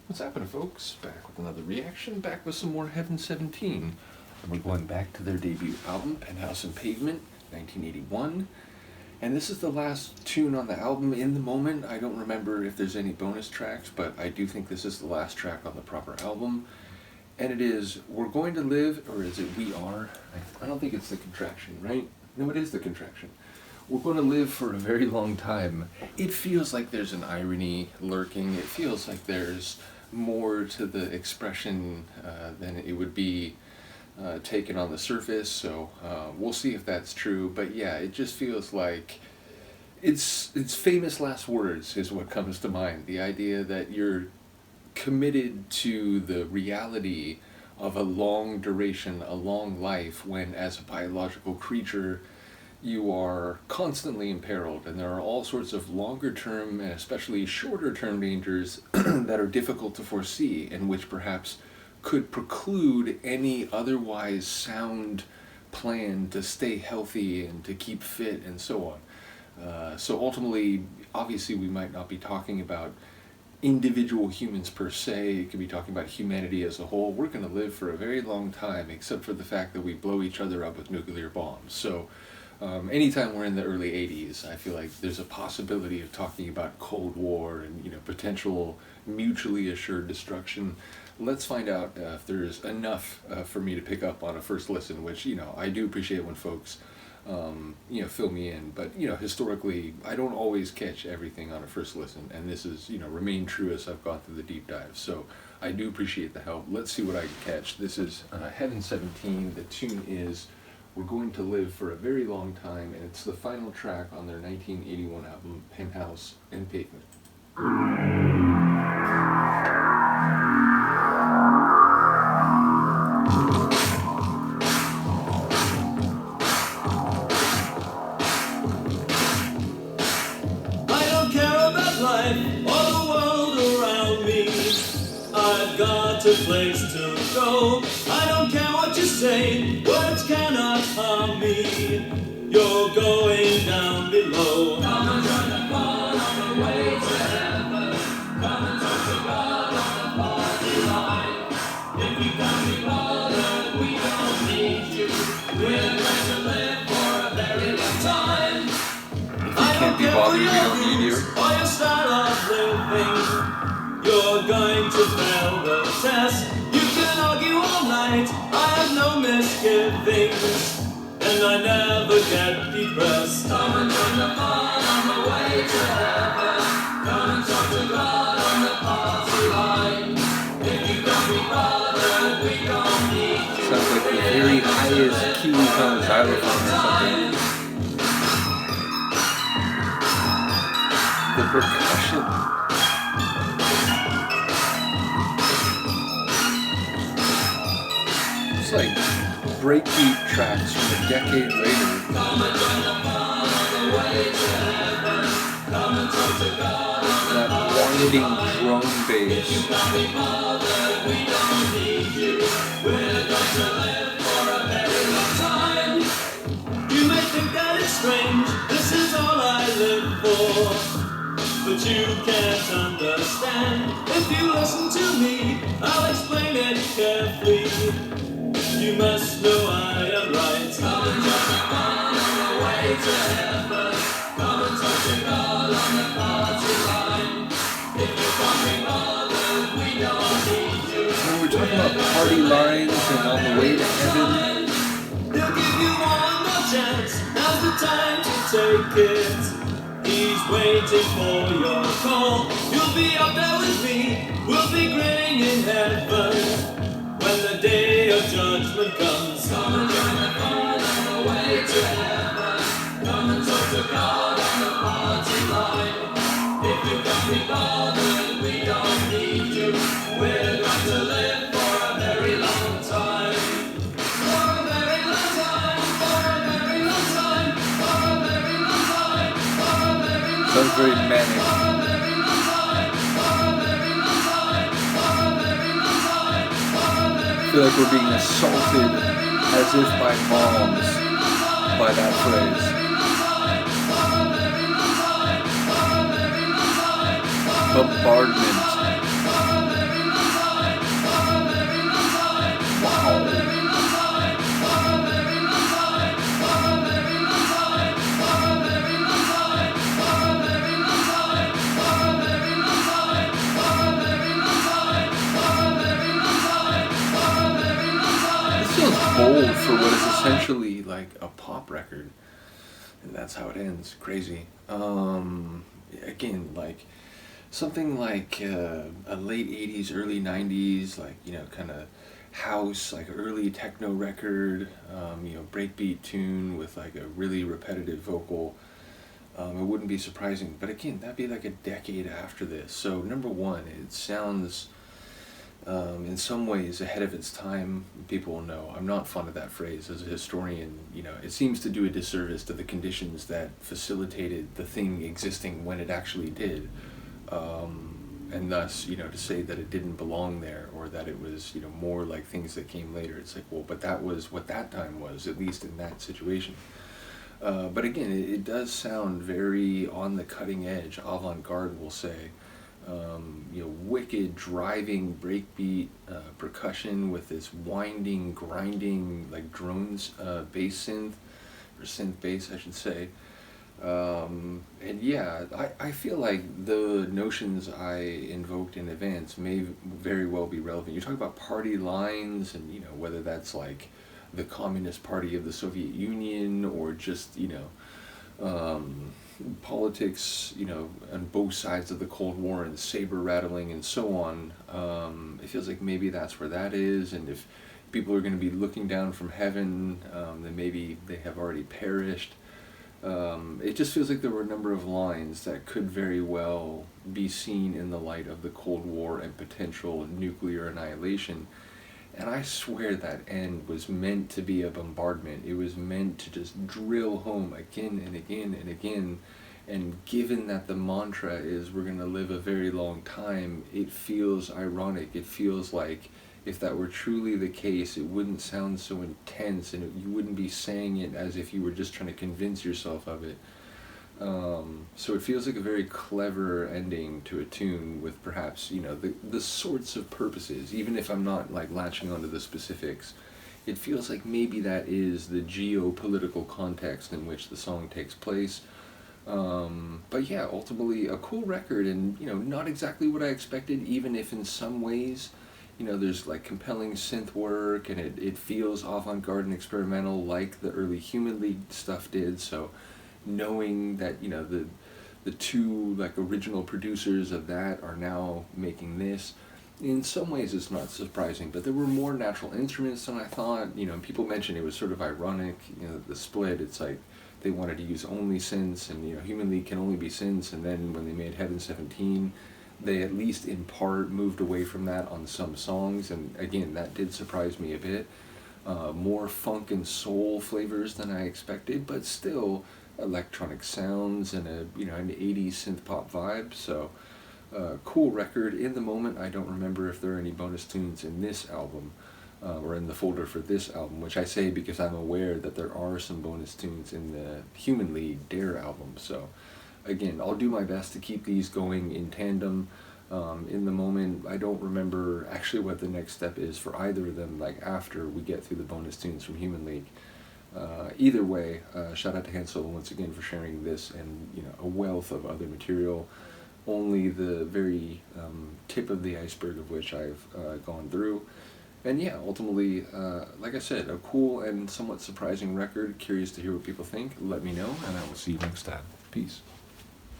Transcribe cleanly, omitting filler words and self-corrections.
What's happening, folks? Back with another reaction, back with some more Heaven 17. And we're going back to their debut album, Penthouse and Pavement, 1981. And this is the last tune on the album in the moment. I don't remember if there's any bonus tracks, but I do think this is the last track on the proper album. And it is We're Going to Live, or is it We Are? I don't think it's the contraction, right? No, it is the contraction. We're going to live for a very long time. It feels like there's an irony lurking. It feels like there's more to the expression than it would be taken on the surface, so we'll see if that's true. But yeah, it just feels like it's famous last words is what comes to mind. The idea that you're committed to the reality of a long duration, a long life, when as a biological creature you are constantly imperiled, and there are all sorts of longer term and especially shorter term dangers that are difficult to foresee, and which perhaps could preclude any otherwise sound plan to stay healthy and to keep fit and so on. So ultimately, obviously, we might not be talking about individual humans per se. It could be talking about humanity as a whole. We're going to live for a very long time, except for the fact that we blow each other up with nuclear bombs. So anytime we're in the early 80s, I feel like there's a possibility of talking about Cold War and potential mutually assured destruction. Let's find out if there's enough for me to pick up on a first listen, which I do appreciate when folks fill me in. But historically, I don't always catch everything on a first listen, and this is remained true as I've gone through the deep dive. So I do appreciate the help. Let's see what I can catch. This is Heaven 17. The tune is We're Going to Live for a Very Long Time, and it's the final track on their 1981 album, Penthouse and Pavement. I don't care about life or the world around me. I've got a place to go. I don't care what you say, words cannot harm me. You're going down below. Come and join the fun on the way to heaven. Come and talk to God on the party line. If you can't be bothered, we don't need you. We're going to live for a very long time. I don't care for your rules or your style of living. You're going to fail the test. You can argue all night. I have no misgivings, and I never get depressed. Come and join the fun on the way to heaven. Come and talk to God on the party line. If you don't be bothered, we don't need you. Sounds like the very highest keys on the xylophone or something. The percussion. It's like breakbeat tracks from a decade later. Come and join the fun on the way to heaven. Come and talk to God on the party line. That winding drum bass. If you can't be bothered, we don't need you. We're going to live for a very long time. You may think that it's strange, this is all I live for. But you can't understand. If you listen to me, I'll explain it carefully. You must know I am right. Come and join the fun on the way to heaven. Come and talk to God on the party line. If you can't be bothered, we don't need you. When we're talking about party lines and on the way to heaven, He'll give you one more chance. Now's the time to take it. He's waiting for your call. You'll be up there with me. We'll be grinning in heaven when the day of judgment comes. Come and join the fun on the way to heaven. Come and talk to God on the party line. If you can't be bothered, we don't need you. We're going to live for a very long time. For a very long time. For a very long time. For a very long time. For a very long time. sounds very manic. For a very long time. For a very long time. For a very long time. For a very I feel like we're being assaulted as if by bombs by that phrase. Bombardment. like a pop record, and that's how it ends. Crazy. Again, like something like a late 80s, early 90s, like, kind of house, like early techno record, breakbeat tune with like a really repetitive vocal. It wouldn't be surprising, but again, that'd be like a decade after this. So number one, it sounds in some ways ahead of its time. People will know I'm not fond of that phrase as a historian. It seems to do a disservice to the conditions that facilitated the thing existing when it actually did. And thus, to say that it didn't belong there, or that it was, more like things that came later. It's like, well, but that was what that time was, at least in that situation. But again, it does sound very on the cutting edge, avant-garde, we'll say. Wicked, driving, breakbeat percussion with this winding, grinding, like drones, bass synth, or synth bass, I should say. And yeah, I feel like the notions I invoked in advance may very well be relevant. You talk about party lines, and whether that's like the Communist Party of the Soviet Union, or just politics, on both sides of the Cold War, and saber rattling and so on. It feels like maybe that's where that is, and if people are going to be looking down from heaven, then maybe they have already perished. It just feels like there were a number of lines that could very well be seen in the light of the Cold War and potential nuclear annihilation. And I swear that end was meant to be a bombardment. It was meant to just drill home again and again and again. And given that the mantra is we're going to live a very long time, it feels ironic. It feels like if that were truly the case, it wouldn't sound so intense, and you wouldn't be saying it as if you were just trying to convince yourself of it. So it feels like a very clever ending to a tune with perhaps, the sorts of purposes, even if I'm not like latching onto the specifics. It feels like maybe that is the geopolitical context in which the song takes place. But yeah, ultimately a cool record, and, not exactly what I expected, even if in some ways, there's like compelling synth work, and it feels avant-garde and experimental like the early Human League stuff did. So knowing that, the two like original producers of that are now making this, in some ways it's not surprising, but there were more natural instruments than I thought. People mentioned it was sort of ironic, the split. It's like they wanted to use only synths, and Human League can only be synths, and then when they made Heaven 17, they at least in part moved away from that on some songs, and again, that did surprise me a bit. More funk and soul flavors than I expected, but still electronic sounds and an 80s synth pop vibe. So cool record. In the moment, I don't remember if there are any bonus tunes in this album, or in the folder for this album, which I say because I'm aware that there are some bonus tunes in the Human League Dare album. So again, I'll do my best to keep these going in tandem. In the moment, I don't remember actually what the next step is for either of them, like after we get through the bonus tunes from Human League. Either way, shout out to Han Solo once again for sharing this and a wealth of other material, only the very tip of the iceberg of which I've gone through. And yeah, ultimately, like I said, a cool and somewhat surprising record. Curious to hear what people think. Let me know, and I will see you next time. Peace.